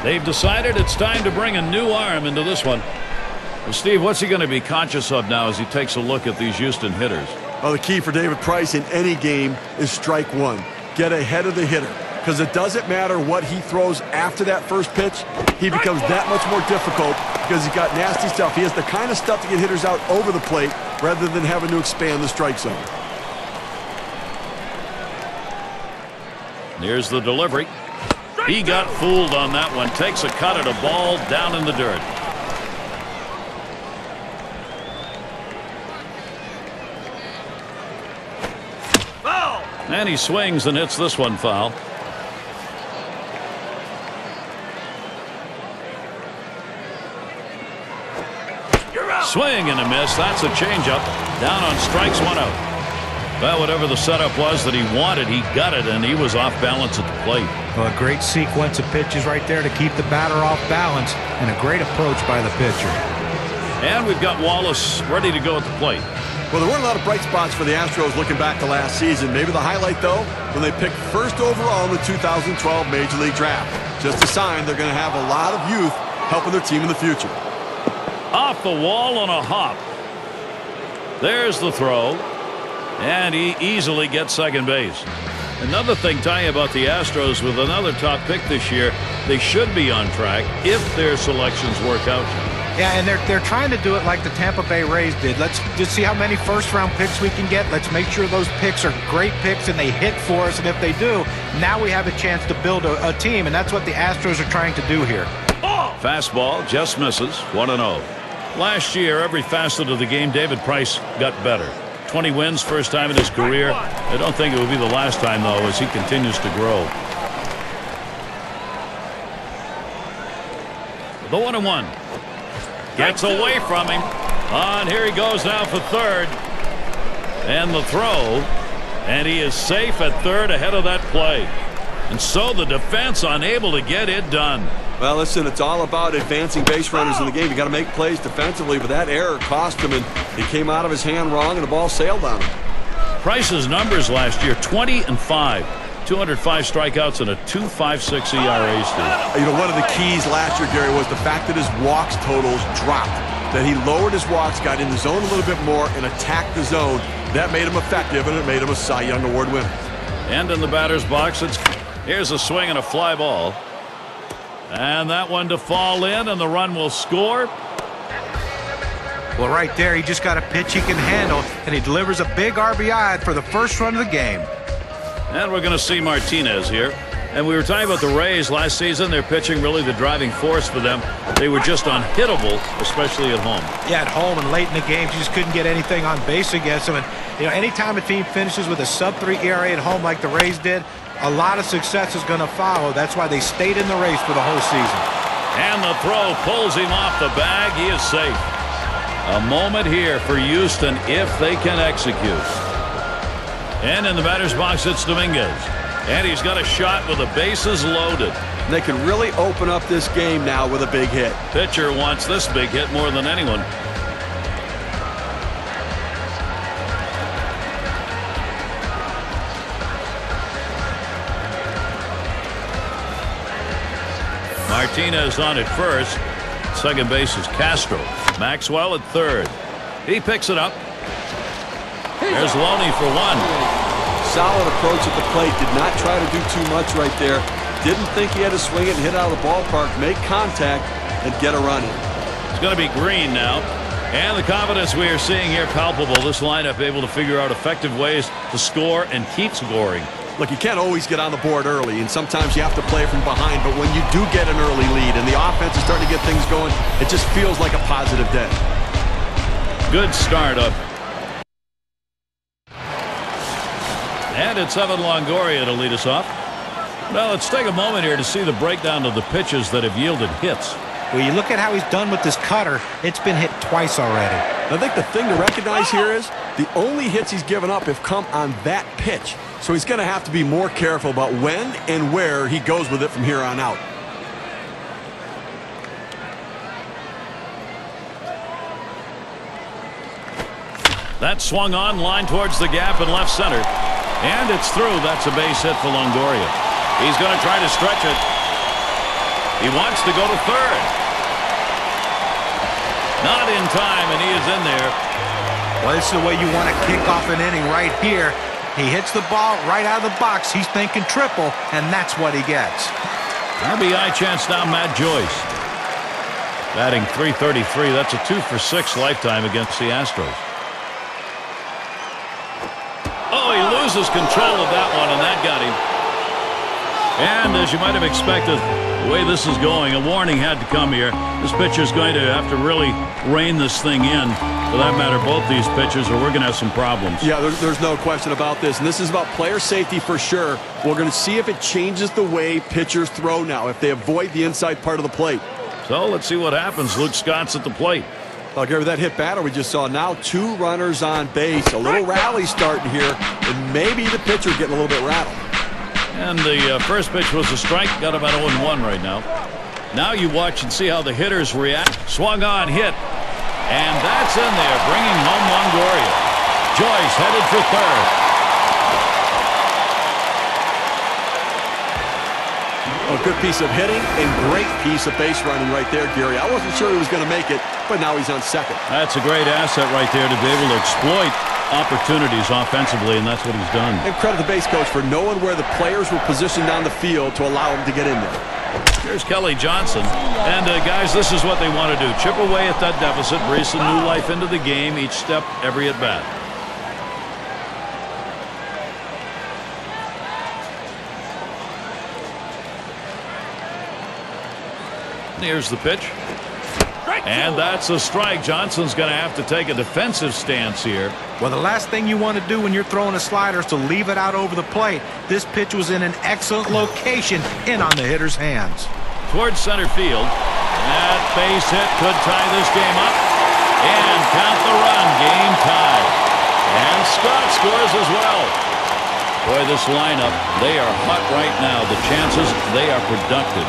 They've decided it's time to bring a new arm into this one. Well, Steve, what's he going to be conscious of now as he takes a look at these Houston hitters? Well, the key for David Price in any game is strike one. Get ahead of the hitter. Because it doesn't matter what he throws after that first pitch. He becomes that much more difficult because he's got nasty stuff. He has the kind of stuff to get hitters out over the plate rather than having to expand the strike zone. Here's the delivery. He got fooled on that one. Takes a cut at a ball down in the dirt. Foul! And he swings and hits this one foul. Swing and a miss. That's a changeup. Down on strikes, 1 out. Well, whatever the setup was that he wanted, he got it, and he was off balance at the plate. Well, a great sequence of pitches right there to keep the batter off balance, and a great approach by the pitcher. And we've got Wallace ready to go at the plate. Well, there weren't a lot of bright spots for the Astros looking back to last season. Maybe the highlight, though, when they picked first overall in the 2012 Major League Draft. Just a sign they're going to have a lot of youth helping their team in the future. Off the wall on a hop. There's the throw. And he easily gets second base. Another thing, Ty, about the Astros with another top pick this year, they should be on track if their selections work out. Yeah, and they're trying to do it like the Tampa Bay Rays did. Let's just see how many first-round picks we can get. Let's make sure those picks are great picks and they hit for us. And if they do, now we have a chance to build a team, and that's what the Astros are trying to do here. Fastball just misses, 1-0. Last year, every facet of the game, David Price got better. 20 wins, first time in his career. I don't think it will be the last time, though, as he continues to grow. The 1-1. Gets away from him. And here he goes now for third. And the throw. And he is safe at third ahead of that play. And so the defense unable to get it done. Well, listen, it's all about advancing base runners in the game. You got to make plays defensively, but that error cost him, and he came out of his hand wrong, and the ball sailed on him. Price's numbers last year: 20 and 5, 205 strikeouts, and a 2.56 ERA. Steve. You know, one of the keys last year, Gary, was the fact that his walks totals dropped. That he lowered his walks, got in the zone a little bit more, and attacked the zone. That made him effective, and it made him a Cy Young Award winner. And in the batter's box, here's a swing and a fly ball. And that one to fall in, and the run will score. Well, right there, he just got a pitch he can handle, and he delivers a big RBI for the first run of the game. And we're going to see Martinez here. And we were talking about the Rays last season. Their pitching really the driving force for them. They were just unhittable, especially at home. Yeah, at home and late in the games, you just couldn't get anything on base against them. And, you know, anytime a team finishes with a sub-3 ERA at home like the Rays did, a lot of success is going to follow. That's why they stayed in the race for the whole season. And the throw pulls him off the bag. He is safe. A moment here for Houston if they can execute. And in the batter's box, it's Dominguez. And he's got a shot with the bases loaded. They can really open up this game now with a big hit. Pitcher wants this big hit more than anyone. Martinez on at first. Second base is Castro. Maxwell at third. He picks it up. There's Loney for one. Solid approach at the plate. Did not try to do too much right there. Didn't think he had to swing it and hit out of the ballpark, make contact, and get a run in. It's going to be Green now. And the confidence we are seeing here palpable. This lineup able to figure out effective ways to score and keep scoring. Look, you can't always get on the board early, and sometimes you have to play from behind, but when you do get an early lead and the offense is starting to get things going, it just feels like a positive day. Good start up. And it's Evan Longoria to lead us off. Now let's take a moment here to see the breakdown of the pitches that have yielded hits. Well, you look at how he's done with this cutter. It's been hit twice already. I think the thing to recognize here is the only hits he's given up have come on that pitch. So he's going to have to be more careful about when and where he goes with it from here on out. That swung on, line towards the gap in left center. And it's through. That's a base hit for Longoria. He's going to try to stretch it. He wants to go to third. Not in time, and he is in there. Well, this is the way you want to kick off an inning right here. He hits the ball right out of the box. He's thinking triple, and that's what he gets. RBI chance now, Matt Joyce. Batting .333. That's a 2 for 6 lifetime against the Astros. Oh, he loses control of that one, and that got him. And as you might have expected, the way this is going, a warning had to come here. This pitcher's going to have to really rein this thing in. For that matter, both these pitchers, or we're going to have some problems. Yeah, there's no question about this. And this is about player safety for sure. We're going to see if it changes the way pitchers throw now, if they avoid the inside part of the plate. So let's see what happens. Luke Scott's at the plate. Well, Gary, that hit batter we just saw. Now 2 runners on base. A little rally starting here. And maybe the pitcher getting a little bit rattled. And the first pitch was a strike. Got about 0-1 right now. Now you watch and see how the hitters react. Swung on, hit. And that's in there, bringing home Longoria. Joyce headed for third. A good piece of hitting and great piece of base running right there, Gary. I wasn't sure he was going to make it, but now he's on second. That's a great asset right there to be able to exploit opportunities offensively, and that's what he's done. And credit the base coach for knowing where the players were positioned down the field to allow him to get in there. Here's Kelly Johnson. And, guys, this is what they want to do. Chip away at that deficit, breathe some new life into the game each step, every at-bat. Here's the pitch. And that's a strike. Johnson's going to have to take a defensive stance here. Well, the last thing you want to do when you're throwing a slider is to leave it out over the plate. This pitch was in an excellent location in on the hitter's hands. Towards center field. That base hit could tie this game up. And count the run. Game tied. And Scott scores as well. Boy, this lineup, they are hot right now. The chances, they are productive.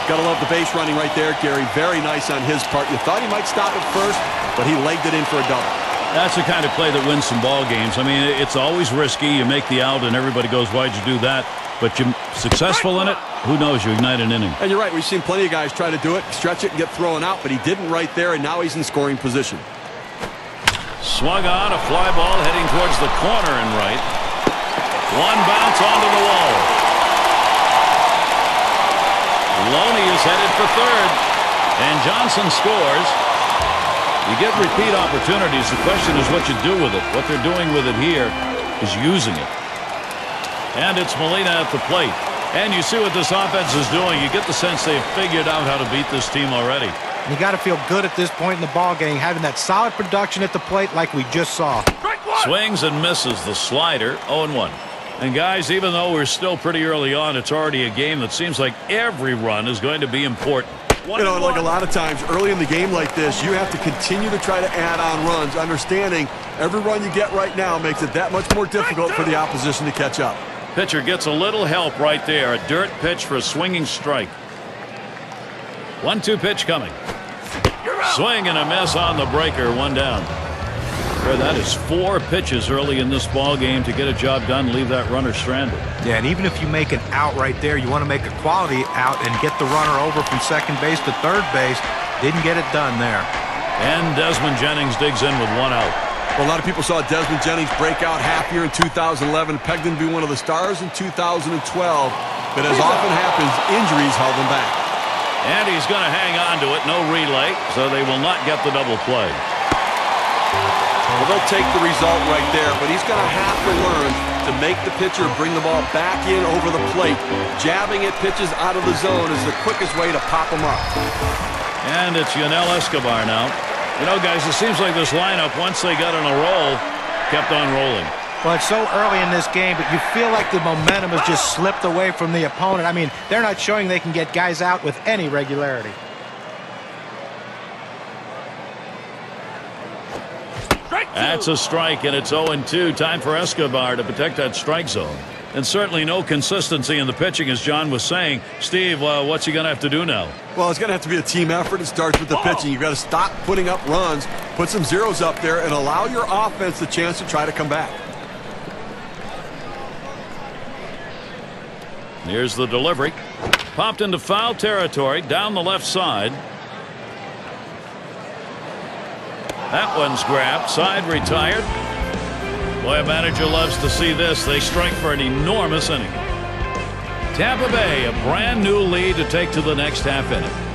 Gotta love the base running right there, Gary. Very nice on his part. You thought he might stop it first, but he legged it in for a double. That's the kind of play that wins some ball games. I mean, it's always risky. You make the out, and everybody goes, why'd you do that? But you're successful in it, who knows? You ignite an inning. And you're right. We've seen plenty of guys try to do it, stretch it, and get thrown out, but he didn't right there, and now he's in scoring position. Swung on, a fly ball heading towards the corner and right. One bounce onto the wall. Loney is headed for third, and Johnson scores. You get repeat opportunities. The question is what you do with it. What they're doing with it here is using it. And it's Molina at the plate. And you see what this offense is doing. You get the sense they've figured out how to beat this team already. You got to feel good at this point in the ball game, having that solid production at the plate like we just saw. Swings and misses the slider, 0-1. And guys, even though we're still pretty early on, it's already a game that seems like every run is going to be important. You know, like a lot of times early in the game like this, you have to continue to try to add on runs, understanding every run you get right now makes it that much more difficult for the opposition to catch up. Pitcher gets a little help right there. A dirt pitch for a swinging strike. 1-2 pitch coming. Swing and a miss on the breaker. One down. That is 4 pitches early in this ball game to get a job done, leave that runner stranded. Yeah, and even if you make an out right there, you want to make a quality out and get the runner over from second base to third base. Didn't get it done there. And Desmond Jennings digs in with 1 out. Well, a lot of people saw Desmond Jennings break out half year in 2011, pegged him to be one of the stars in 2012, but as often happens, injuries held him back. And he's going to hang on to it. No relay, so they will not get the double play. Well, they'll take the result right there, but he's going to have to learn to make the pitcher bring the ball back in over the plate. Jabbing at pitches out of the zone is the quickest way to pop them up. And it's Yunel Escobar now. You know, guys, it seems like this lineup, once they got on a roll, kept on rolling. Well, it's so early in this game, but you feel like the momentum has just slipped away from the opponent. I mean, they're not showing they can get guys out with any regularity. That's a strike, and it's 0-2. Time for Escobar to protect that strike zone. And certainly no consistency in the pitching, as John was saying. Steve, what's he going to have to do now? Well, it's going to have to be a team effort. It starts with the pitching. You've got to stop putting up runs, put some zeros up there, and allow your offense the chance to try to come back. Here's the delivery. Popped into foul territory down the left side. That one's grabbed. Side retired. Boy, a manager loves to see this. They strike for an enormous inning. Tampa Bay, a brand new lead to take to the next half inning.